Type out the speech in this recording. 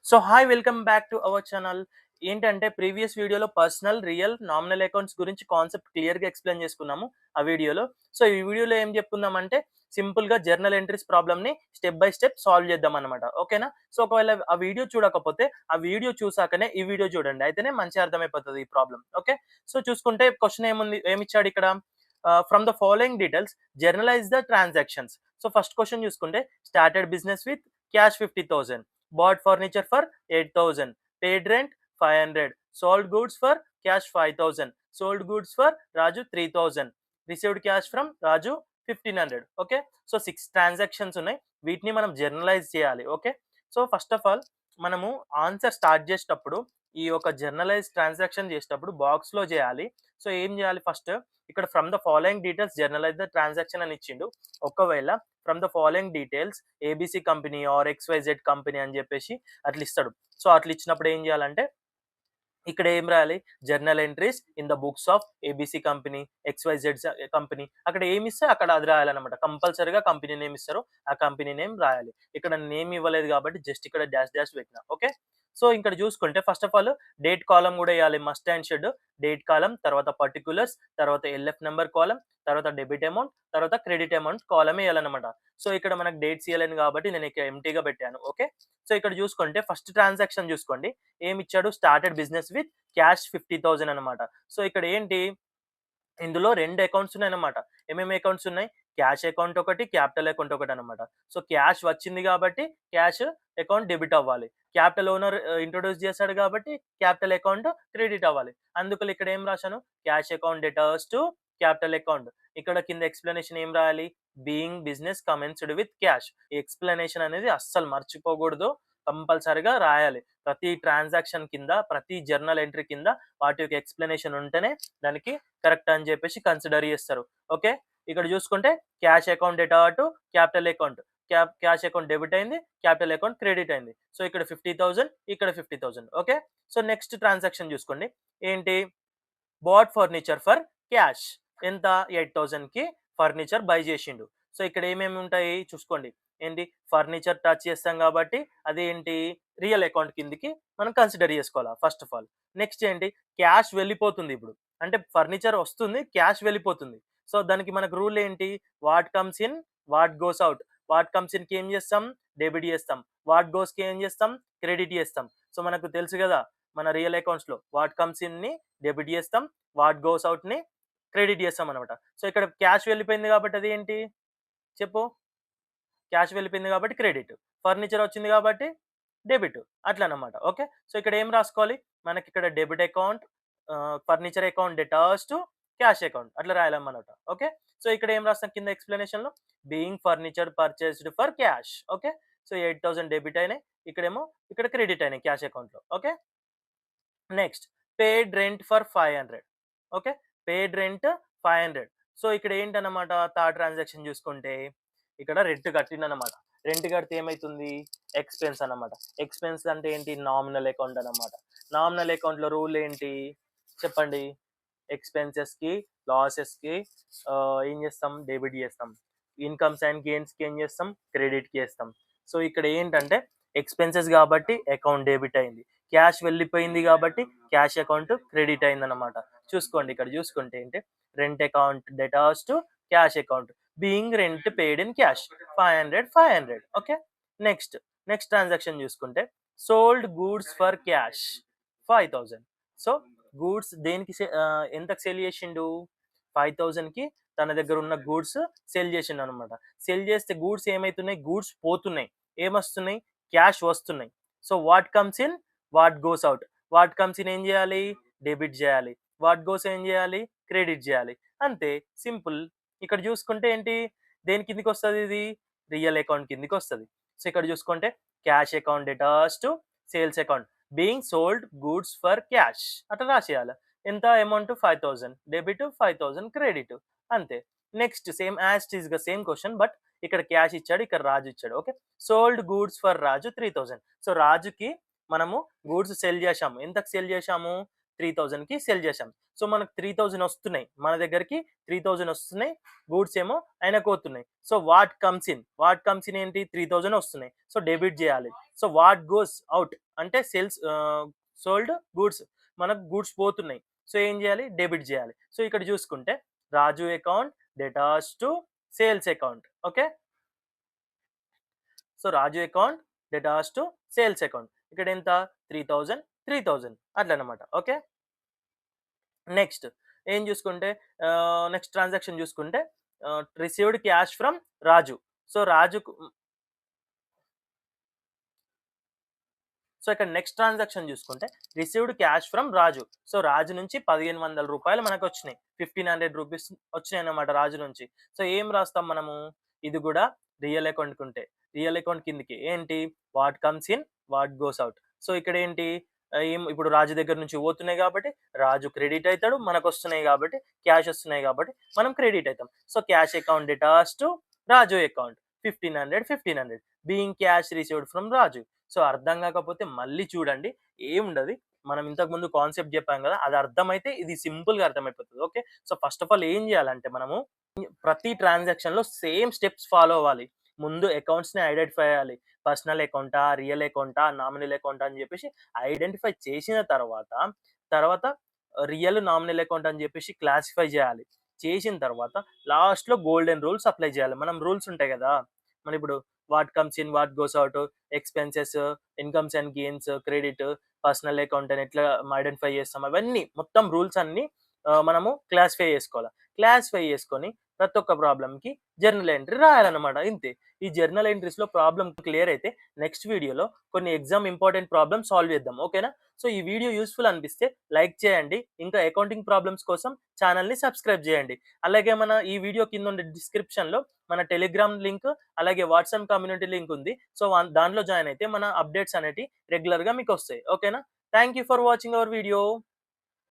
So hi welcome back to our channel. ఏంటంటే previous వీడియోలో personal, real, nominal accounts గురించి concept క్లియర్‌గా explain చేసుకున్నాము ఆ వీడియోలో. సో ఈ వీడియోలో ఏం చెప్పుకుందామంటే సింపుల్‌గా జర్నల్ ఎంట్రీస్ ప్రాబ్లమ్‌ని స్టెప్ బై స్టెప్ సాల్వ్ చేద్దామన్నమాట. ఓకేనా? సో ఒకవేళ ఆ వీడియో చూడకపోతే ఆ వీడియో చూసాకనే ఈ వీడియో చూడండి. అయితేనే మంచిగా అర్థమైపోతది ఈ ప్రాబ్లమ్. ఓకే. సో చూసుకుంటే క్వెషన్ ఏమిచ్చాడు ఇక్కడ? From the following details journalise the transactions. So first question చూసుకుంటే started business with cash 50,000, bought furniture for 8,000, paid rent 500, sold goods for cash 5,000, sold goods for Raju 3,000, received cash from Raju 1,500. Okay. So 6 transactions ఉన్నాయి. వీటిని మనం journalise చేయాలి. Okay. So first of all మనము answer start చేసేటప్పుడు ఈ యొక్క journalise transaction చేసేటప్పుడు బాక్స్‌లో చేయాలి. సో ఏం చేయాలి ఫస్ట్ ఇక్కడ from the following details journalise the transaction అని ఇచ్చిండు. ఒకవేళ from the following details ABC company or XYZ company అని చెప్పేసి అట్లా ఇస్తాడు. సో అట్లా ఇచ్చినప్పుడు ఏం చేయాలంటే ఇక్కడ ఏం రాయాలి? Journal entries in the books of ABC company, XYZ company. అక్కడ ఏమిస్తే అక్కడ అది రాయాలన్నమాట. కంపల్సరీగా కంపెనీ నేమ్ ఇస్తారు. ఆ కంపెనీ నేమ్ రాయాలి. ఇక్కడ నేమ్ ఇవ్వలేదు కాబట్టి జస్ట్ ఇక్కడ డాష్ డాష్ పెట్టిన. ఓకే. సో ఇక్కడ చూసుకుంటే first of all date column కూడా వేయాలి. Must and should date column, తర్వాత పర్టిక్యులర్స్, తర్వాత ఎల్ఎఫ్ నెంబర్ కాలమ్, తర్వాత డెబిట్ అమౌంట్, తర్వాత క్రెడిట్ అమౌంట్ కాలమ్ వేయాలన్నమాట. సో ఇక్కడ మనకు డేట్స్ ఇయ్యలేను కాబట్టి నేను ఇక్కడ ఎంప్టీగా పెట్టాను. ఓకే. సో ఇక్కడ చూసుకుంటే ఫస్ట్ ట్రాన్సాక్షన్ చూసుకోండి. ఏమిచ్చాడు? స్టార్టెడ్ బిజినెస్ విత్ క్యాష్ 50,000 అనమాట. సో ఇక్కడ ఏంటి? ఇందులో 2 అకౌంట్స్ ఉన్నాయన్నమాట. ఏమేమి అకౌంట్స్ ఉన్నాయి? క్యాష్ అకౌంట్ ఒకటి, క్యాపిటల్ అకౌంట్ ఒకటనమాట. సో క్యాష్ వచ్చింది కాబట్టి క్యాష్ అకౌంట్ డెబిట్ అవ్వాలి. క్యాపిటల్ ఓనర్ ఇంట్రొడ్యూస్ చేశాడు కాబట్టి క్యాపిటల్ అకౌంట్ క్రెడిట్ అవ్వాలి. అందుకని ఇక్కడ ఏం రాశాను? Cash account debtors to capital account. ఇక్కడ కింద ఎక్స్‌ప్లనేషన్ ఏం రాయాలి? Being business commenced with cash. ఈ ఎక్స్‌ప్లనేషన్ అనేది అస్సలు మర్చిపోకూడదు. కంపల్సరీగా రాయాలి. ప్రతి ట్రాన్సాక్షన్ కింద, ప్రతి జర్నల్ ఎంట్రీ కింద వాటి యొక్క ఎక్స్‌ప్లనేషన్ ఉంటేనే దానికి కరెక్ట్ అని చెప్పేసి కన్సిడర్ చేస్తారు. ఓకే. ఇక్కడ చూసుకుంటే cash account data to capital account. Cash account debit అయింది. క్యాపిటల్ అకౌంట్ క్రెడిట్ అయింది. సో ఇక్కడ 50,000 ఇక్కడ 50,000. ఓకే. సో నెక్స్ట్ ట్రాన్సాక్షన్ చూసుకోండి. ఏంటి? Bought furniture for cash. ఎంత? 8,000కి ఫర్నిచర్ బై చేసిండు. సో ఇక్కడ ఏమేమి ఉంటాయి చూసుకోండి. ఏంటి? ఫర్నిచర్ టచ్ చేస్తాం కాబట్టి అదేంటి? రియల్ అకౌంట్ కిందకి మనం కన్సిడర్ చేసుకోవాలా ఫస్ట్ ఆఫ్ ఆల్. నెక్స్ట్ ఏంటి? క్యాష్ వెళ్ళిపోతుంది ఇప్పుడు. అంటే ఫర్నిచర్ వస్తుంది, క్యాష్ వెళ్ళిపోతుంది. సో దానికి మనకు రూల్ ఏంటి? What comes in, what goes out. What comes ఇన్‌కి ఏం చేస్తాం? డెబిట్ చేస్తాం. వాట్ గోస్‌కి ఏం చేస్తాం? క్రెడిట్ చేస్తాం. సో మనకు తెలుసు కదా! మన రియల్ అకౌంట్స్‌లో వాట్ కమ్స్ ఇన్‌ని డెబిట్ చేస్తాం. వాట్ గోస్ ఔట్‌ని క్రెడిట్ చేస్తామనమాట. సో ఇక్కడ క్యాష్ వెళ్ళిపోయింది కాబట్టి అదేంటి? చెప్పు? క్యాష్ వెళ్ళిపోయింది కాబట్టి క్రెడిట్. ఫర్నిచర్ వచ్చింది కాబట్టి డెబిట్. అట్లనమాట. ఓకే. సో ఇక్కడ ఏం రాసుకోవాలి? మనకిక్కడ debit account, furniture account debtors to cash account అట్లా రాయాలన్నమాట. ఓకే. సో ఇక్కడ ఏం రాస్తాం కింద ఎక్స్‌ప్లనేషన్‌లో being furniture purchased for cash. Okay. So 8,000 debit అయినాయి. ఇక్కడేమో ఇక్కడ క్రెడిట్ అయినాయి క్యాష్ అకౌంట్‌లో. Okay. Next paid rent for 500. Okay. Paid rent 500. So ఇక్కడ ఏంటన్నమాట థర్డ్ ట్రాన్సాక్షన్ చూసుకుంటే ఇక్కడ రెంట్ కట్టిండన్నమాట. రెంట్ కడితే ఏమైతుంది? ఎక్స్‌పెన్స్ అన్నమాట. ఎక్స్‌పెన్స్ అంటే ఏంటి? నామినల్ అకౌంట్ అన్నమాట. నామినల్ అకౌంట్‌లో రూల్ ఏంటి? చెప్పండి. ఎక్స్‌పెన్సెస్‌కి, లాసెస్‌కి ఏం చేస్తాం? డెబిట్ చేస్తాం. ఇన్‌కమ్స్ అండ్ గెయిన్స్‌కి ఏం చేస్తాం? క్రెడిట్‌కి చేస్తాం. సో ఇక్కడ ఏంటంటే ఎక్స్‌పెన్సెస్ కాబట్టి అకౌంట్ డెబిట్ అయింది. క్యాష్ వెళ్ళిపోయింది కాబట్టి క్యాష్ అకౌంట్ క్రెడిట్ అయిందన్నమాట. చూసుకోండి ఇక్కడ చూసుకుంటే ఏంటి? Rent account debtors to cash account. Being rent paid in cash 500, 500. Okay. Next, next transaction చూసుకుంటే sold goods for cash 5,000. So goods దేనికి ఎంతకు సేల్ చేసిండు? 5,000కి తన దగ్గర ఉన్న గూడ్స్ సేల్ చేసిండనమాట. సేల్ చేస్తే గూడ్స్ ఏమైతున్నాయి? గూడ్స్ పోతున్నాయి. ఏమొస్తున్నాయి? క్యాష్ వస్తున్నాయి. So what comes in, what goes out. What comes in ఏం చేయాలి? డెబిట్ చేయాలి. వాట్ గోస్ ఏం చేయాలి? క్రెడిట్ చేయాలి. అంతే సింపుల్. ఇక్కడ చూసుకుంటే ఏంటి? దేని కిందకొస్తది ఇది? Real account కిందకొస్తది. సో ఇక్కడ చూసుకుంటే cash account debtors to sales account. Being sold goods for cash అట్లా రాసేయాలి. ఎంత అమౌంట్? 5,000 debit, 5,000 credit. అంతే. నెక్స్ట్ సేమ్ యాజ్ ఇట్ ఈస్‌గా సేమ్ క్వెషన్ బట్ ఇక్కడ క్యాష్ ఇచ్చాడు, ఇక్కడ రాజు ఇచ్చాడు. Okay. Sold goods for Raju 3,000. So రాజుకి మనము గూడ్స్ సెల్ చేశాము. ఎంతకు సెల్ చేశాము? 3000కి సెల్ చేసాం. సో మనకు 3000 వస్తున్నాయి, మన దగ్గరికి 3000 వస్తున్నాయి, గూడ్స్ ఏమో ఆయనకు పోతున్నాయి. సో వాట్ కమ్స్ ఇన్ ఏంటి, 3000 వస్తున్నాయి. సో డెబిట్ చేయాలి. సో వాట్ గోస్ అవుట్ అంటే సోల్డ్ గూడ్స్, మనకు గూడ్స్ పోతున్నాయి. సో ఏం చేయాలి, డెబిట్ చేయాలి. సో ఇక్కడ చూసుకుంటే Raju account debtors to sales account. Okay, so Raju account debtors to sales account. ఇక్కడ ఎంత, 3000 అట్లా అనమాట. ఓకే, నెక్స్ట్ ఏం చూసుకుంటే నెక్స్ట్ ట్రాన్సాక్షన్ చూసుకుంటే received cash from Raju. So రాజుకు, సో ఇక్కడ నెక్స్ట్ ట్రాన్సాక్షన్ చూసుకుంటే received cash from Raju. So Raju నుంచి 1500 రూపాయలు మనకు వచ్చినాయి, 1500 రూపీస్ వచ్చినాయి అన్నమాట రాజు నుంచి. సో ఏం రాస్తాం మనము, ఇది కూడా రియల్ అకౌంట్ ఉంటే రియల్ అకౌంట్ కిందకి ఏంటి, what comes in what goes out. So ఇక్కడ ఏంటి, ఏం ఇప్పుడు రాజు దగ్గర నుంచి పోతున్నాయి కాబట్టి రాజు క్రెడిట్ అవుతాడు, మనకు వస్తున్నాయి కాబట్టి క్యాష్ వస్తున్నాయి కాబట్టి మనం క్రెడిట్ అవుతాం. So cash account debtors to Raju account 1500 being cash received from Raju. So అర్థం కాకపోతే మళ్ళీ చూడండి, ఏముండదు, మనం ఇంతకు ముందు కాన్సెప్ట్ చెప్పాం కదా, అది అర్థమైతే ఇది సింపుల్ గా అర్థమైపోతుంది. Okay, so first of all ఏం చేయాలంటే మనము ప్రతి ట్రాన్సాక్షన్ లో సేమ్ స్టెప్స్ ఫాలో అవ్వాలి. ముందు అకౌంట్స్ ని ఐడెంటిఫై చేయాలి, పర్సనల్ అకౌంటా, రియల్ అకౌంటా, నామినల్ అకౌంటా అని చెప్పేసి ఐడెంటిఫై చేసిన తర్వాత రియల్ నామినల్ అకౌంట్ అని చెప్పేసి క్లాసిఫై చేయాలి. చేసిన తర్వాత లాస్ట్ లో గోల్డెన్ రూల్స్ అప్లై చేయాలి. మనం రూల్స్ ఉంటాయి కదా, మన ఇప్పుడు what comes in what goes out, expenses, incomes and gains, credit, personal account అని ఎట్లా ఐడెంటిఫై చేస్తాం, అవన్నీ మొత్తం రూల్స్ అన్ని మనము క్లాసిఫై చేసుకోవాలి. క్లాసిఫై చేసుకొని ప్రతి ఒక్క ప్రాబ్లంకి జర్నల్ ఎంట్రీ రాయాలన్నమాట. ఇంతే. ఈ జర్నల్ ఎంట్రీస్ లో ప్రాబ్లం క్లియర్ అయితే నెక్స్ట్ వీడియోలో కొన్ని ఎగ్జామ్ ఇంపార్టెంట్ ప్రాబ్లమ్ సాల్వ్ చేద్దాం. ఓకేనా? సో ఈ వీడియో యూస్ఫుల్ అనిపిస్తే లైక్ చేయండి. ఇంకా అకౌంటింగ్ ప్రాబ్లమ్స్ కోసం ఛానల్ని సబ్స్క్రైబ్ చేయండి. అలాగే మన ఈ వీడియో కింద ఉండే డిస్క్రిప్షన్ లో మన టెలిగ్రామ్ లింక్ అలాగే వాట్సాప్ కమ్యూనిటీ లింక్ ఉంది. సో దాంట్లో జాయిన్ అయితే మన అప్డేట్స్ అనేవి రెగ్యులర్ గా మీకు వస్తాయి. ఓకేనా? Thank you for watching our video.